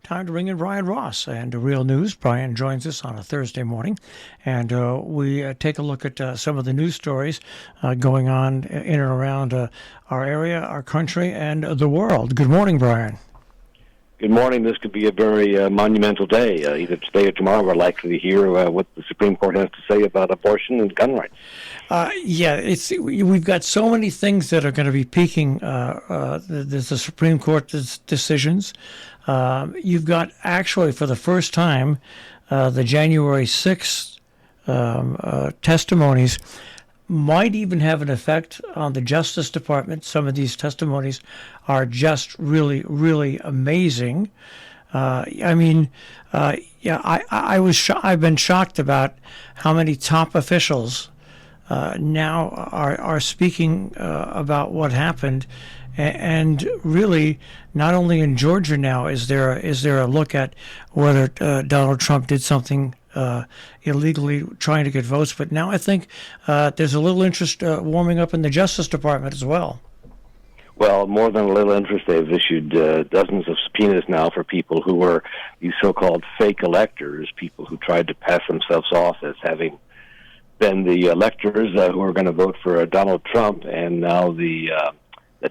time to bring in Brian Ross and Real News. Brian joins us on a Thursday morning, and we take a look at some of the news stories going on in and around our area, our country, and the world. Good morning, Brian. Good morning. This could be a very monumental day. Either today or tomorrow, we're likely to hear what the Supreme Court has to say about abortion and gun rights. We've got so many things that are going to be peaking the Supreme Court's decisions. You've got actually, for the first time, the January 6th testimonies might even have an effect on the Justice Department. Some of these testimonies are just really, really amazing. I've been shocked about how many top officials now are speaking about what happened, and really, not only in Georgia now is there a look at whether Donald Trump did something illegally trying to get votes, but now I think there's a little interest warming up in the Justice Department as well. Well, more than a little interest, they've issued dozens of subpoenas now for people who were these so-called fake electors, people who tried to pass themselves off as having been the electors who are going to vote for Donald Trump, and now the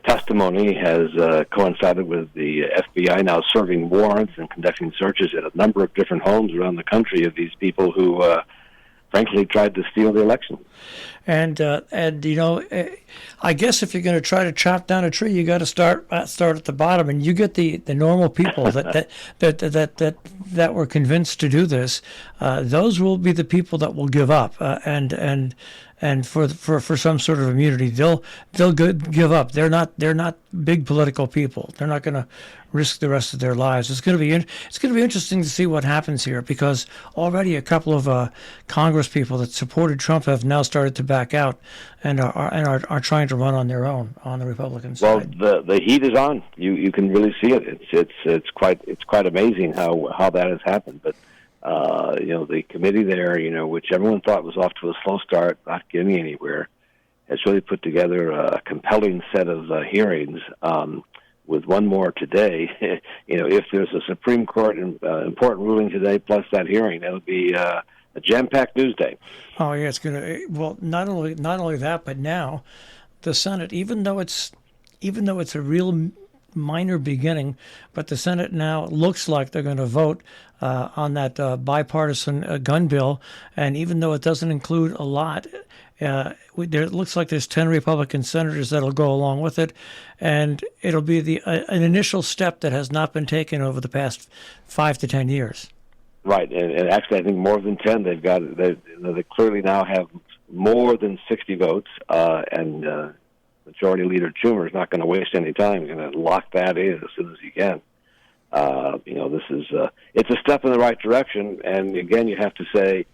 testimony has coincided with the FBI now serving warrants and conducting searches at a number of different homes around the country of these people who, frankly, tried to steal the election. And I guess if you're going to try to chop down a tree, you got to start at the bottom, and you get the normal people that were convinced to do this. Those will be the people that will give up, and for some sort of immunity, they'll give up. They're not big political people. They're not going to risk the rest of their lives. It's going to be interesting to see what happens here, because already a couple of Congress people that supported Trump have now started to back out and are trying to run on their own on the Republican side. Well, the heat is on. You can really see it. It's quite amazing how that has happened. But the committee there, which everyone thought was off to a slow start, not getting anywhere, has really put together a compelling set of hearings. With one more today, if there's a Supreme Court important ruling today plus that hearing, it'll be a jam-packed news day. Oh yeah, it's gonna. Well, not only that, but now the Senate, even though it's a real minor beginning, but the Senate now looks like they're going to vote on that bipartisan gun bill, and even though it doesn't include a lot, it looks like there's 10 Republican senators that'll go along with it, and it'll be an initial step that has not been taken over the past 5 to 10 years. Right, and actually, I think more than 10. They clearly now have more than 60 votes, and Majority Leader Schumer is not going to waste any time. He's going to lock that in as soon as he can. This is it's a step in the right direction, and again, you have to say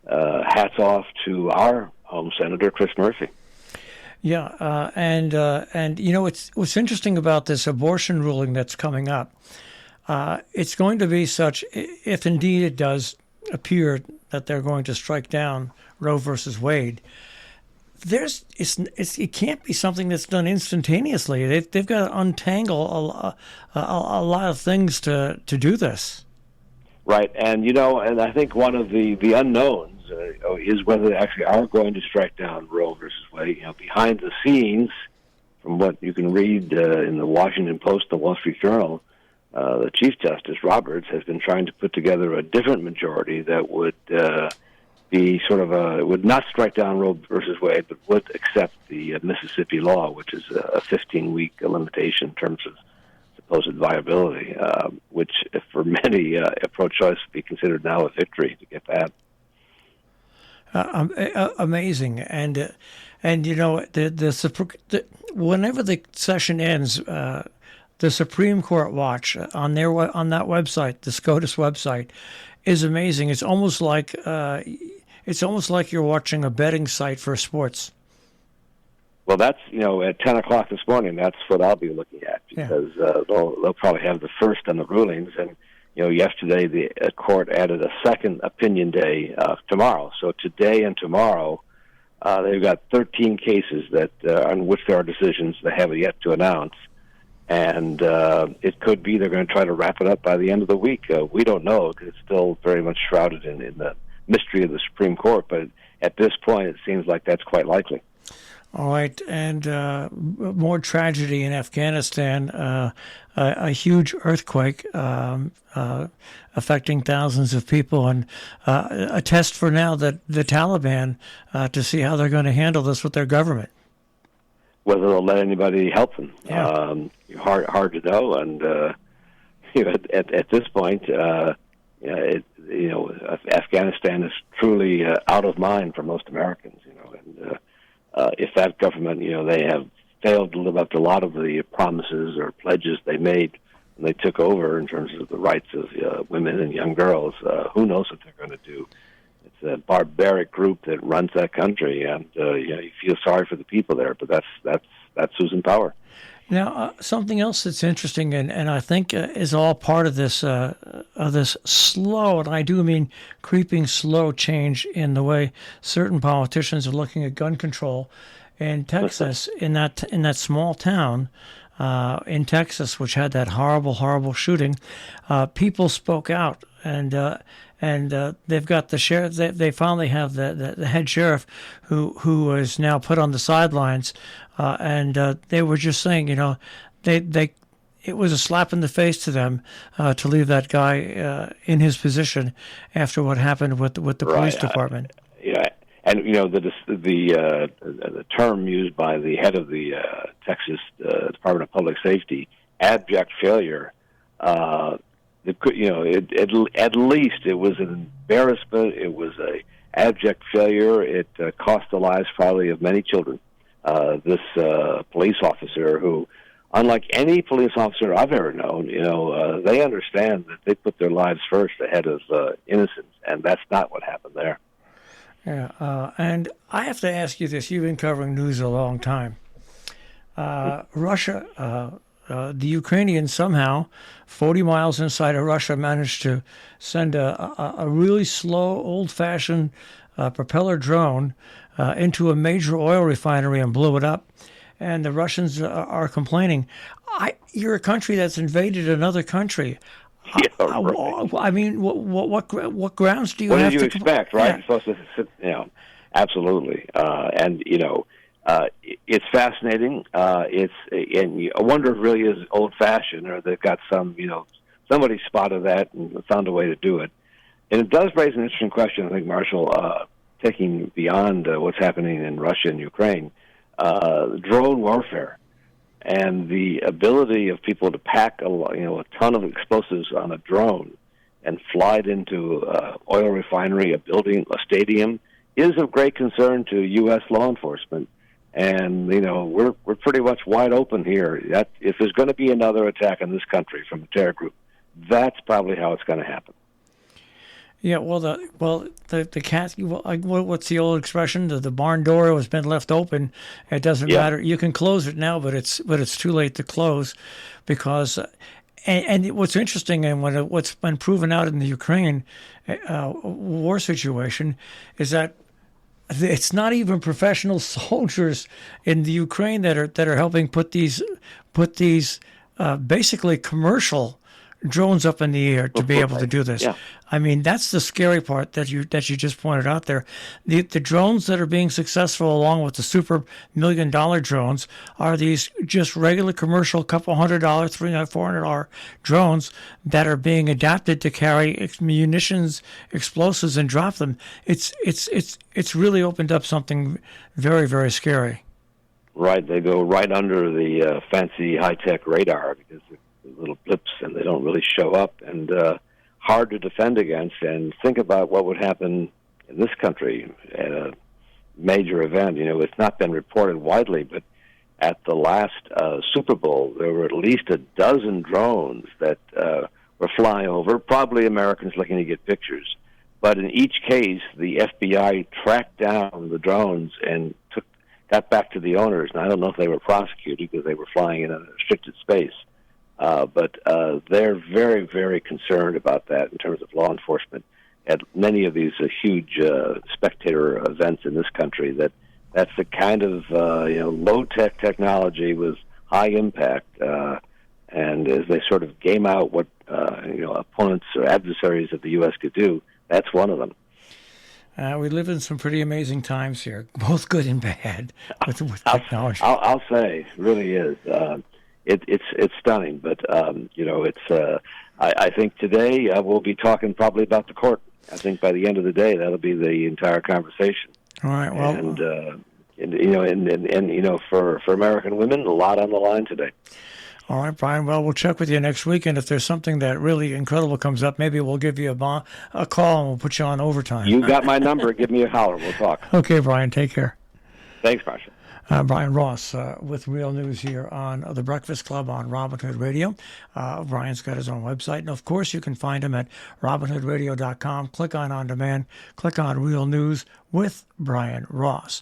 hats off to our home senator, Chris Murphy. Yeah, and what's interesting about this abortion ruling that's coming up. It's going to be such, if indeed it does appear that they're going to strike down Roe versus Wade. It can't be something that's done instantaneously. They've got to untangle a lot of things to do this. Right, and I think one of the unknowns is whether they actually are going to strike down Roe versus Wade. Behind the scenes, from what you can read in the Washington Post, the Wall Street Journal, the Chief Justice Roberts has been trying to put together a different majority that would be would not strike down Roe versus Wade, but would accept the Mississippi law, which is a 15-week limitation in terms of supposed viability, which for many pro-choice would be considered now a victory to get that. Amazing, and whenever the session ends, the Supreme Court Watch on that website, the SCOTUS website, is amazing. It's almost like you're watching a betting site for sports. Well, that's at 10 o'clock this morning. That's what I'll be looking at, because they'll probably have the first on the rulings. And yesterday the court added a second opinion day tomorrow. So today and tomorrow, they've got 13 cases that on which there are decisions they haven't yet to announce. And it could be they're going to try to wrap it up by the end of the week. We don't know because it's still very much shrouded in the mystery of the Supreme Court. But at this point, it seems like that's quite likely. All right, and more tragedy in Afghanistan. A huge earthquake affecting thousands of people, and a test for now that the Taliban to see how they're going to handle this with their government. Whether they'll let anybody help them, Yeah. hard to know. And at this point, Afghanistan is truly out of mind for most Americans. And if that government, they have failed to live up to a lot of the promises or pledges they made when they took over in terms of the rights of women and young girls, who knows what they're going to do. It's a barbaric group that runs that country, and you feel sorry for the people there. But that's who's in power. Now, something else that's interesting, and I think is all part of this slow, and I do mean creeping slow change in the way certain politicians are looking at gun control. In Texas, in that small town in Texas, which had that horrible shooting, people spoke out, and they've got the sheriff. They finally have the head sheriff, who is now put on the sidelines, and they were just saying, it was a slap in the face to them to leave that guy in his position after what happened with the police department. Yeah, and the term used by the head of the Texas Department of Public Safety, abject failure. At least it was an embarrassment. It was a abject failure. It cost the lives probably of many children. This police officer, who, unlike any police officer I've ever known, they understand that they put their lives first ahead of innocence, and that's not what happened there. Yeah, and I have to ask you this. You've been covering news a long time. Russia, the Ukrainians somehow, 40 miles inside of Russia, managed to send a really slow, old-fashioned propeller drone into a major oil refinery and blew it up. And the Russians are complaining. You're a country that's invaded another country. Yeah, right. I mean, what grounds do you have? What did you expect, right? Yeah. You're supposed to sit, absolutely. And it's fascinating. And I wonder if it really is old-fashioned, or they've got somebody spotted that and found a way to do it. And it does raise an interesting question, I think, Marshall, taking beyond what's happening in Russia and Ukraine, drone warfare. And the ability of people to pack a ton of explosives on a drone and fly it into an oil refinery, a building, a stadium, is of great concern to U.S. law enforcement. And we're pretty much wide open here. That if there's going to be another attack in this country from a terror group, that's probably how it's going to happen. Yeah, the cat. What's the old expression? The barn door has been left open. It doesn't matter. You can close it now, but it's too late to close, because. And what's interesting, and what's been proven out in the Ukraine war situation, is that it's not even professional soldiers in the Ukraine that are helping put these basically commercial drones up in the air to be able to do this. Yeah. I mean, that's the scary part that you just pointed out there. The drones that are being successful, along with the super $1 million drones, are these just regular commercial couple $100, $300, $400 drones that are being adapted to carry munitions, explosives, and drop them. It's really opened up something very, very scary. Right, they go right under the fancy high-tech radar, because little blips, and they don't really show up, and hard to defend against. And think about what would happen in this country at a major event. It's not been reported widely, but at the last Super Bowl, there were at least a dozen drones that were flying over, probably Americans looking to get pictures. But in each case, the FBI tracked down the drones and got back to the owners. And I don't know if they were prosecuted because they were flying in a restricted space. But they're very, very concerned about that in terms of law enforcement at many of these huge spectator events in this country. That's the kind of low-tech technology with high impact And as they sort of game out what opponents or adversaries of the U.S. could do, that's one of them. We live in some pretty amazing times here, both good and bad, with technology. I'll say, it really is. It's stunning, but I think today we'll be talking probably about the court. I think by the end of the day, that'll be the entire conversation. All right. Well, and for American women, a lot on the line today. All right, Brian. Well, we'll check with you next week, and if there's something that really incredible comes up, maybe we'll give you a call and we'll put you on overtime. You got my number. Give me a holler. We'll talk. Okay, Brian. Take care. Thanks, Marshall. Brian Ross with Real News here on The Breakfast Club on Robin Hood Radio. Brian's got his own website, and of course you can find him at robinhoodradio.com. Click on demand, click on Real News with Brian Ross.